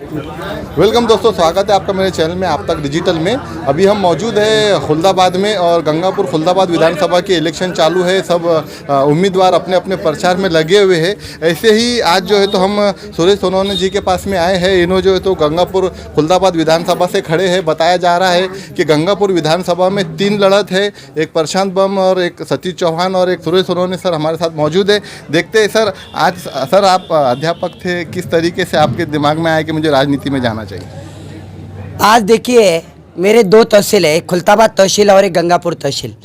Welcome दोस्तों, स्वागत है आपका मेरे चैनल में आप तक डिजिटल में। अभी हम मौजूद है खुलदाबाद में और गंगापुर खुलदाबाद विधानसभा के इलेक्शन चालू है। सब उम्मीदवार अपने अपने प्रचार में लगे हुए हैं। ऐसे ही आज जो है तो हम सुरेश सोनवणे जी के पास में आए हैं। इन्होंने जो है तो गंगापुर खुलदाबाद विधानसभा से खड़े हैं। बताया जा रहा है कि गंगापुर विधानसभा में 3 लड़त है, एक प्रशांत बम और एक सतीश चौहान और एक सुरेश सोनवणे सर हमारे साथ मौजूद है। देखते हैं सर, आज सर आप अध्यापक थे, किस तरीके से आपके दिमाग में आया कि मुझे राजनीति में जाना चाहिए? आज देखिए, मेरे 2 तहसील है, एक खुलताबाद तहसील और एक गंगापुर तहसील।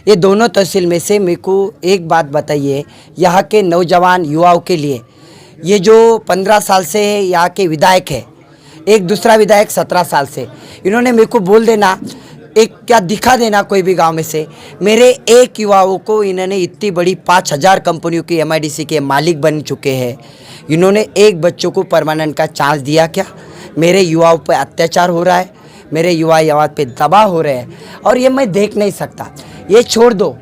ये दोनों तहसील में से मेरे को एक बात बताइए, यहाँ के नौजवान युवाओं के लिए, ये जो 15 साल से यहाँ के विधायक है, एक दूसरा विधायक 17 साल से, इन्होंने मेरे को बोल देना, एक क्या दिखा देना कोई भी गांव में से, मेरे एक युवाओं को इन्होंने इतनी बड़ी 5000 कंपनियों की MIDC के मालिक बन चुके हैं। इन्होंने एक बच्चों को परमानेंट का चांस दिया क्या? मेरे युवाओं पर अत्याचार हो रहा है, मेरे युवा पे दबाव हो रहे हैं और ये मैं देख नहीं सकता। ये छोड़ दो,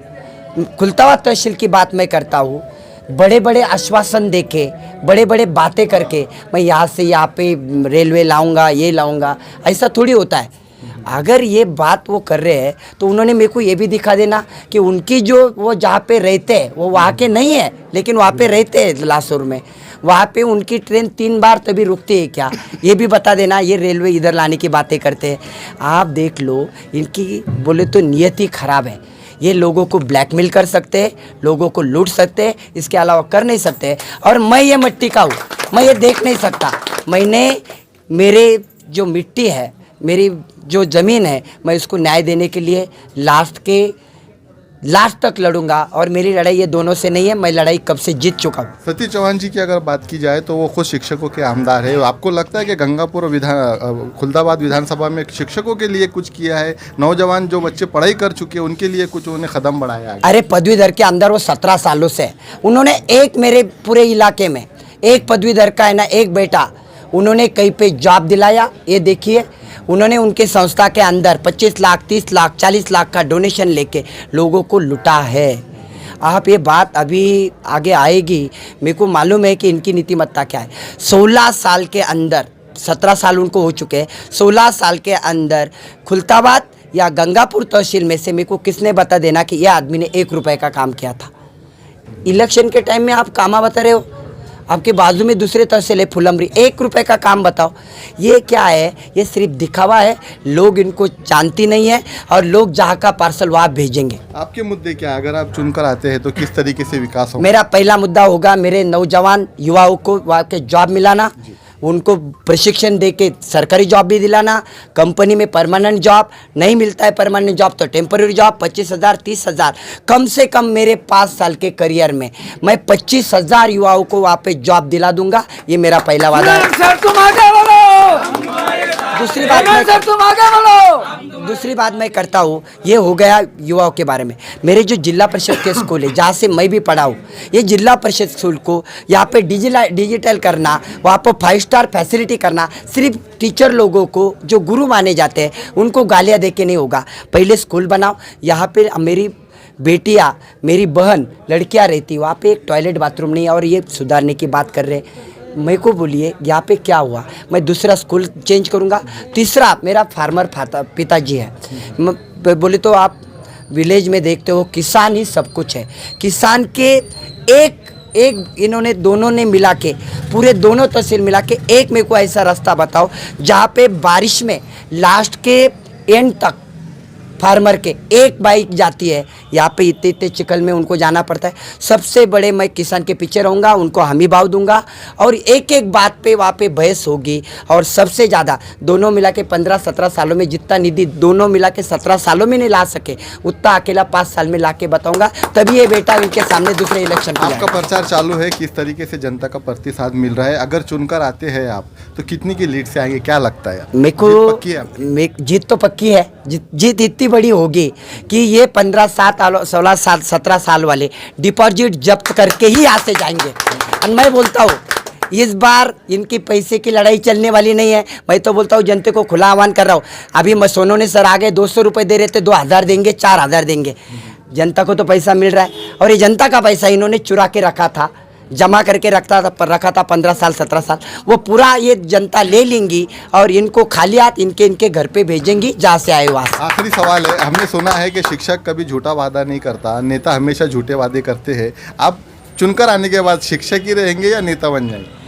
खुलताबाद तहसील की बात मैं करता हूँ। बड़े बड़े आश्वासन देके, बड़े बड़े बातें करके मैं यहाँ से यहाँ पे रेलवे लाऊंगा, ये लाऊंगा, ऐसा थोड़ी होता है। अगर ये बात वो कर रहे हैं तो उन्होंने मेरे को ये भी दिखा देना कि उनकी जो वो जहाँ पे रहते हैं वो वहाँ के नहीं है, लेकिन वहाँ पे रहते हैं लासूर में, वहाँ पे उनकी ट्रेन 3 बार तभी रुकती है क्या, ये भी बता देना। ये रेलवे इधर लाने की बातें करते हैं। आप देख लो, इनकी बोले तो नियति खराब है। ये लोगों को ब्लैकमेल कर सकते हैं, लोगों को लूट सकते हैं, इसके अलावा कर नहीं सकते। और मैं ये मिट्टी का हूँ, मैं ये देख नहीं सकता। मैंने मेरे जो मिट्टी है, मेरी जो ज़मीन है, मैं उसको न्याय देने के लिए लास्ट तक लड़ूंगा। और मेरी लड़ाई ये दोनों से नहीं है, मैं लड़ाई कब से जीत चुका हूँ। सतीश चौहान जी की अगर बात की जाए तो वो खुद शिक्षकों के आमदार है। आपको लगता है कि गंगापुर खुलदाबाद विधानसभा में शिक्षकों के लिए कुछ किया है? नौजवान जो बच्चे पढ़ाई कर चुके हैं उनके लिए कुछ उन्होंने कदम बढ़ाया है? अरे पदवीधर के अंदर वो 17 सालों से उन्होंने एक, मेरे पूरे इलाके में एक पदवीधर का है ना, एक बेटा उन्होंने कहीं पे जॉब दिलाया। ये देखिए, उन्होंने उनके संस्था के अंदर 25 लाख, 30 लाख, 40 लाख का डोनेशन लेके लोगों को लुटा है। आप ये बात अभी आगे आएगी। मेरे को मालूम है कि इनकी नीतिमत्ता क्या है। 16 साल के अंदर, 17 साल उनको हो चुके हैं, 16 साल के अंदर खुलताबाद या गंगापुर तहसील में से मेरे को किसने बता देना कि यह आदमी ने 1 रुपये का काम किया था? इलेक्शन के टाइम में आप कामा बता रहे हो, आपके बाजू में दूसरे तहसील है फुलमरी, 1 रुपये का काम बताओ। ये क्या है? ये सिर्फ दिखावा है। लोग इनको जानती नहीं है और लोग जहाँ का पार्सल वहाँ भेजेंगे। आपके मुद्दे क्या है? अगर आप चुनकर आते हैं तो किस तरीके से विकास होगा? मेरा पहला मुद्दा होगा मेरे नौजवान युवाओं को वहाँ के जॉब मिलाना, उनको प्रशिक्षण देके सरकारी जॉब भी दिलाना। कंपनी में परमानेंट जॉब नहीं मिलता है, परमानेंट जॉब तो टेम्पररी जॉब 25,000, 30,000, कम से कम मेरे 5 साल के करियर में मैं 25,000 युवाओं को वहाँ पे जॉब दिला दूंगा। ये मेरा पहला वादा है। दूसरी बात मैं करता हूँ, ये हो गया युवाओं के बारे में। मेरे जो जिला परिषद के स्कूल है जहाँ से मैं भी पढ़ा हूँ, ये जिला परिषद स्कूल को यहाँ पे डिजिटल करना, वहाँ पर 5 स्टार फैसिलिटी करना, सिर्फ टीचर लोगों को जो गुरु माने जाते हैं उनको गालियाँ दे के नहीं होगा। पहले स्कूल बनाओ। यहाँ पे मेरी बेटियाँ, मेरी बहन, लड़कियाँ रहती, वहाँ पे एक टॉयलेट बाथरूम नहीं है और ये सुधारने की बात कर रहे हैं। मेरे को बोलिए यहाँ पे क्या हुआ? मैं दूसरा स्कूल चेंज करूँगा। तीसरा, मेरा फार्मर पिताजी है। बोले तो आप विलेज में देखते हो, किसान ही सब कुछ है। किसान के एक इन्होंने दोनों ने मिला के, पूरे दोनों तहसील मिला के एक मेरे को ऐसा रास्ता बताओ जहाँ पे बारिश में लास्ट के एंड तक फार्मर के एक बाइक जाती है। यहाँ पे इतने चिकल में उनको जाना पड़ता है। सबसे बड़े मैं किसान के पीछे रहूँगा, उनको हामी भाव दूंगा और एक बात पे वहाँ पे बहस होगी। और सबसे ज़्यादा दोनों मिला के 15-17 सालों में जितना निधि दोनों मिला के 17 सालों में नहीं ला सके, उतना अकेला 5 साल में ला के बताऊँगा। तभी ये बेटा इनके सामने दूसरे इलेक्शन। आपका प्रचार चालू है, किस तरीके से जनता का प्रतिसाद मिल रहा है? अगर चुनकर आते हैं आप तो कितनी की लीड से आएंगे, क्या लगता है? मेरे को जीत तो पक्की है। जीत इतनी बड़ी होगी कि ये 15 साल 16 साल 17 साल वाले डिपॉजिट जब्त करके ही यहाँ से जाएंगे। और मैं बोलता हूँ इस बार इनकी पैसे की लड़ाई चलने वाली नहीं है। मैं तो बोलता हूँ जनता को खुला आह्वान कर रहा हूँ। अभी सोनवणे सर आ गए, 200 रुपये दे रहे थे, 2000 देंगे, 4000 देंगे। जनता को तो पैसा मिल रहा है और ये जनता का पैसा इन्होंने चुरा के रखा था। जमा करके रखा था 15 साल 17 साल, वो पूरा ये जनता ले लेंगी और इनको खाली हाथ इनके घर पे भेजेंगी जहाँ से आए वहाँ से। आखिरी सवाल है, हमने सुना है कि शिक्षक कभी झूठा वादा नहीं करता, नेता हमेशा झूठे वादे करते हैं। आप चुनकर आने के बाद शिक्षक ही रहेंगे या नेता बन जाएंगे?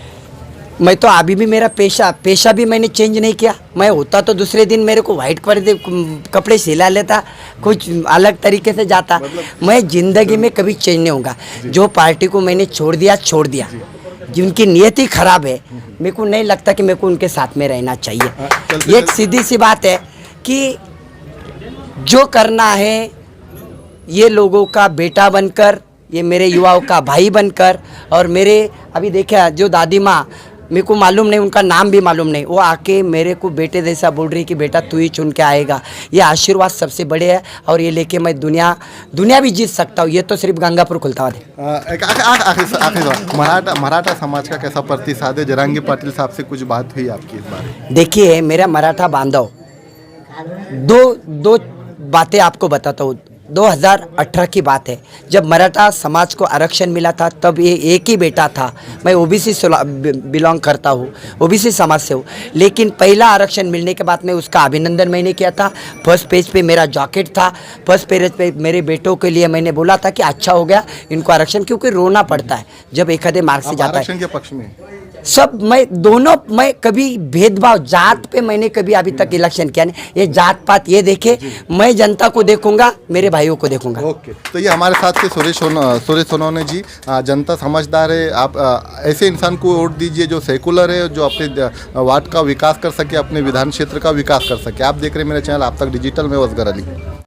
मैं तो अभी भी मेरा पेशा भी मैंने चेंज नहीं किया। मैं होता तो दूसरे दिन मेरे को वाइट कपड़े सिला लेता, कुछ अलग तरीके से जाता। मैं ज़िंदगी में कभी चेंज नहीं होगा। जो पार्टी को मैंने छोड़ दिया, जिनकी नियत ही खराब है, मेरे को नहीं लगता कि मेरे को उनके साथ में रहना चाहिए। एक सीधी सी बात है कि जो करना है ये लोगों का बेटा बनकर, ये मेरे युवाओं का भाई बनकर, और मेरे अभी देखा जो दादी माँ, मेरे को मालूम नहीं, उनका नाम भी मालूम नहीं, वो आके मेरे को बेटे जैसा बोल रही कि बेटा तू ही चुन के आएगा। ये आशीर्वाद सबसे बड़े है और ये लेके मैं दुनिया भी जीत सकता हूँ। ये तो सिर्फ गंगापुर खुलताबाद है। आखिरी सवाल, मराठा समाज का कैसा प्रतिसाद है? जरांगी पाटिल साहब से कुछ बात हुई आपकी इस बारे? देखिए मेरा मराठा बांधव, दो बातें आपको बताता हूँ। 2018 की बात है, जब मराठा समाज को आरक्षण मिला था तब ये एक ही बेटा था। मैं ओबीसी से बिलोंग करता हूँ, ओबीसी समाज से हूँ, लेकिन पहला आरक्षण मिलने के बाद में उसका अभिनंदन मैंने किया था। फर्स्ट पेज पे मेरा जैकेट था, फर्स्ट पेज पे मेरे बेटों के लिए मैंने बोला था कि अच्छा हो गया इनको आरक्षण, क्योंकि रोना पड़ता है जब एक आधे मार्क्स से जाता है। आरक्षण के पक्ष में सब मैं कभी भेदभाव जात पे मैंने कभी अभी तक इलेक्शन किया नहीं। ये जात पात ये देखे, मैं जनता को देखूंगा, मेरे भाइयों को देखूंगा। ओके, तो ये हमारे साथ थे सुरेश सोनवणे जी। जनता समझदार है। आप ऐसे इंसान को वोट दीजिए जो सेकुलर है, जो अपने वार्ड का विकास कर सके, अपने विधान क्षेत्र का विकास कर सके। आप देख रहे हैं मेरा चैनल आप तक डिजिटल में, असगर अली।